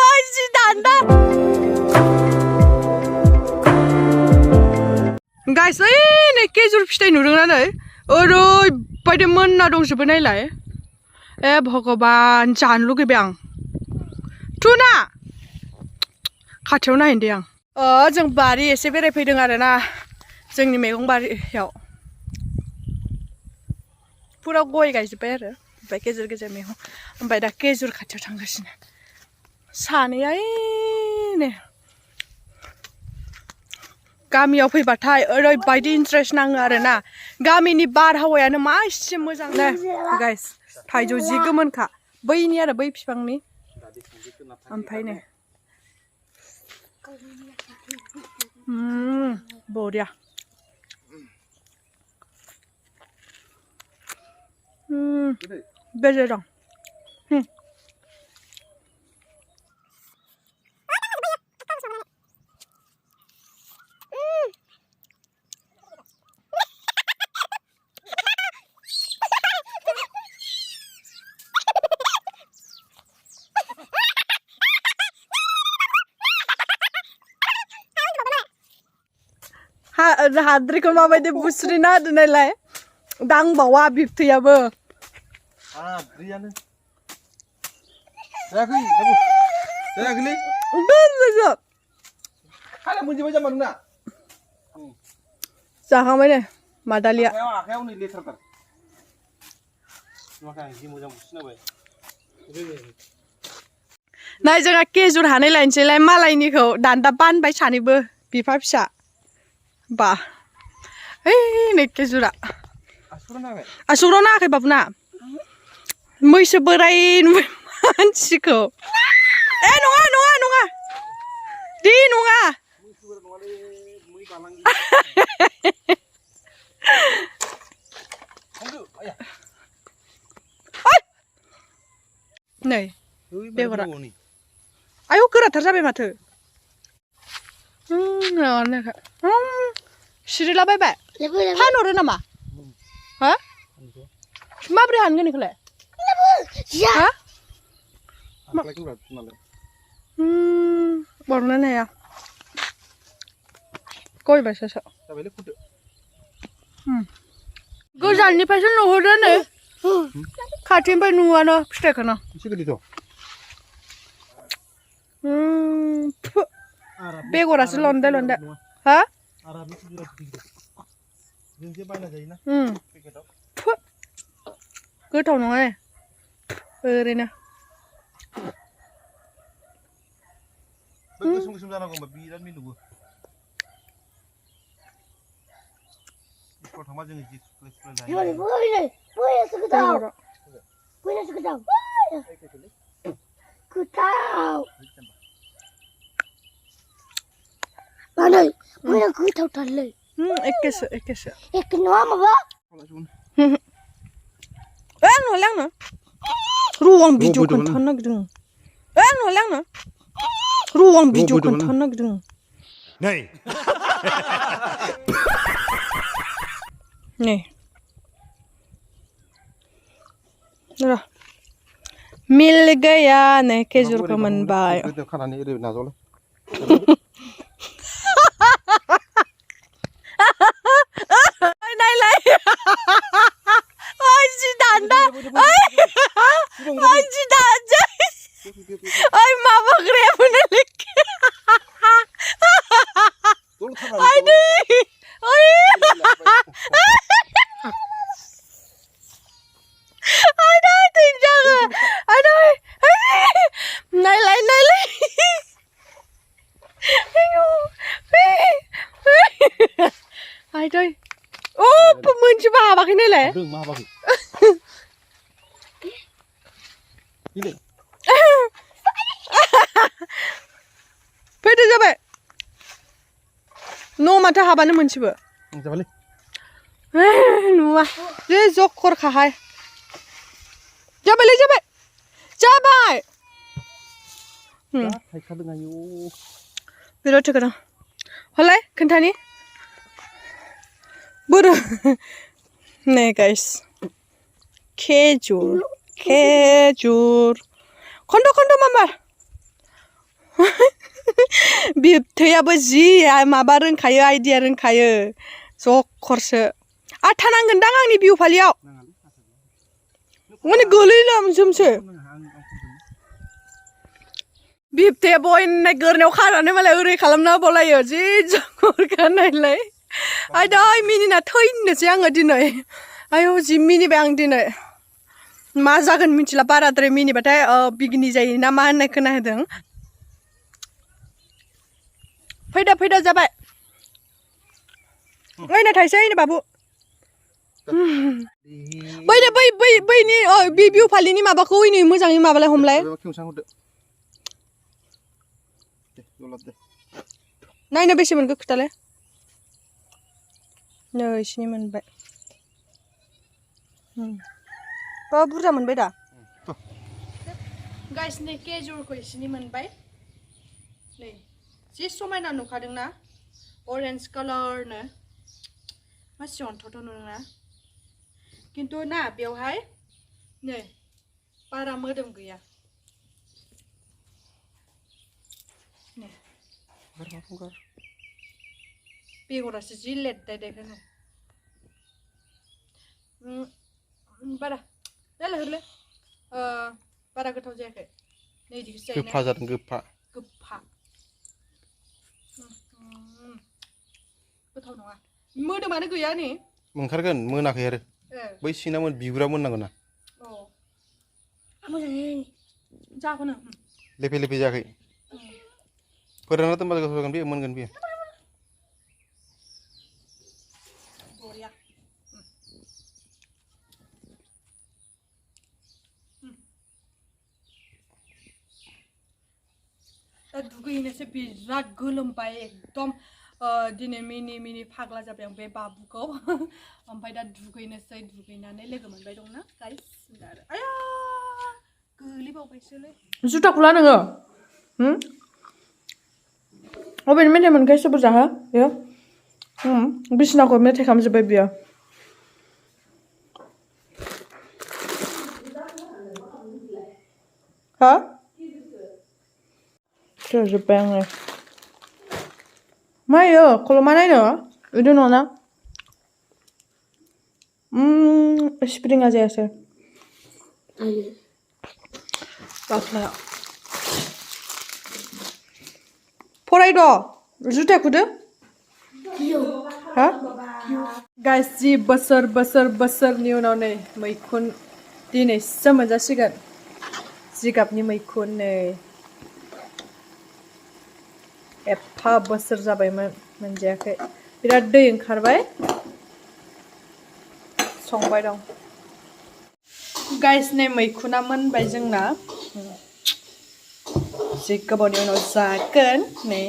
아이씨 난다. Guys, नै केजुर फिथाइ नुदोंना नै ओरैबायदि मोनना दंजोबो नायलाय ए भगबान जानो लुगैबाय आं थुना खाथियाव नायनो दे आं जों बारि एसे बेरायफैदों आरोना जोंनि मैगं बारियाव पुरा गय गायजोब्बाय आरो ओमफ्राय गेजेर गेजेर मैगं ओमफ्राय दा केजुर खाथियाव थांगासिनो सानैयानो गामियाव फैबाथाय ओरैबायदि इन्ट्रेस्ट नाङो आरोना गामिनि बारहावायानो मा एसे मोजां ना गाइस थाइजौ जि गोमोनखा बैनि आरो बै बिफांनि ओमफ्राय नै बरिया बेजे दं हाद्रिखौ माबायदि बुस्रिना दोननायलाय दांबावा बिबथैयाबो हाद्रियानो जायाखै दाबो जायाखैलै बेजे खाले मोनजोबबाय जामा नोंना जाखांबाय ने मादालिया आखायाव नै लेथारथार माखाय जि मोजां बुस्रिनाबाय नाय जोंहा केजुर हानाय लायनोसैलाय मालायनिखौ दान्दा बानबाय सानैबो बिफा फिसा बा नै केजुरा आसुगुराव नाङाखै बाबुना मैसो बोराय नुबाय मानसिखौ ए नङा नङा नङा दे नङा नै बेगरा आयौ गोराथार जाबाय माथो सिरिलाबायबाय फानहरो नामा हा माब्रै हानगोन बेखौलाय हा बरनानै हाया गयबायसो गोजाननिफ्रायसो नुहुरदो नै खाथिनिफ्राय नुवानो फिथाइखौनो बेगरासो लनदे लनदे हा गोथाव नङा ओरैनो गोसोम गोसोम जानांगौ होमबा बिराद मिलौवो स्कुलाव थांबा जोङो जि सुख्लाय जायो बैयासो गोथाव गोथाव मानै बैया गोथावथारलै एखेसो एखे नङा माबा आंनोलाय आंनो र' आं भिडिअ खोन्थानो नागिरदों आंनोलाय आंनो र' आं भिडिअ खोन्थानो नागिरदों नै र' मिल गया नै केजुरखौ मोनबाय खानानै ओरै नाजावलाय नायलाय ओइ जि दान्दा ओइ जि दान्दा ओइ माबाग्रायाबो नालाय ओइ दै ओइ दै जागो नायलाय नायलाय आइ दै ओ मोनसेबो हाबाखै नायलाय फैदो जाबाय न' माथो हाबानो मोनसेबो नुवा जे जखरखाहाय जाबायलै जाबाय जाबाय बिराद थोगोन हलाय खोन्थानि बोरो नै गाइस खेजुर खन्द' मामा बिबथैयाबो जि माबा रोंखायो आइडिया रोंखायो जखरसो आथा नांगोनदां आंनि बिहु फालियाव माने गोलैलामजोमसो बिबथैया बयनाय गोरनायाव खानानै मालाय ओरै खालामना बोलायो जि जखरखा नायलाय आयदै मिनिना थैनोसै आङो दिनै आयौ जि मिनिबाय आं दिनै मा जागोन मिथिला बाराद्राय मिनिबाथाय बिगिनि जायो ना मा होननाय खोनादों फैदा जाबाय ओइनो थाइसे ओइनो बाबु बैनि बे बिहु फालिनि माबाखौ ओइनो मोजाङै माबालाय हमलाय नायनो बेसे मोनखो खोथालाय नै इसिनि मोनबाय बुरजा मोनबाय दा गाइस नै केजुरखौ इसिनि मोनबाय नै जि समायना नुखादोंना अरेन्ज कालारनो मासि अन्थावथाव नुदोंना किन्तु ना बेवहाय नै बारा मोदोम गैया बेगरासो जि लेददाय होनो बारा देलाय हरलै बारा गोथाव जायाखै नै इदिखौसो जायो गोफा जादों गोफा गोथाव नङा मोदोमानो गैया नै ओंखारगोन मोनाखै आरो बै सिना बिगुरा मोननांगौ ना मोजाङै जागोन लेफे जायाखै फोरानना दोनबा गोथाव जागोन बेयो मोनगोन बेयो बरिया दुगैनोसो बिराद गोलोमबाय एकदम दिनै मिनि फाग्ला जाबाय आं बे बाबुखौ ओमफ्राय दा दुगैनोसै दुगैनानै लोगो मोनबाय दंना गाइस आया गोलैबावबायसोलै जुथाखौ ला नोङो अबेनि मेथाइ मोनखो एसे बुरजा हो बेयो बिसिनाखौ मेथाइ खालामजोब्बाय बियो हा जोब्बाय आङो मायो खलमा नायनो बिदि नङा स्प्रिंआ जायासै बाख्लाया फरायद' जुथाया खुदो हा गाइस जि बोसोरनि उनाव नै मैखुन दिनैसो मोनजासिगोन जिगाबनि मैखुन नै एफा बोसोर जाबायमोन मोनजायाखै बिराद दै ओंखारबाय संबाय दं गाइस नै मैखुना मोनबाय जोंना जि गोबावनि उनाव जागोन नै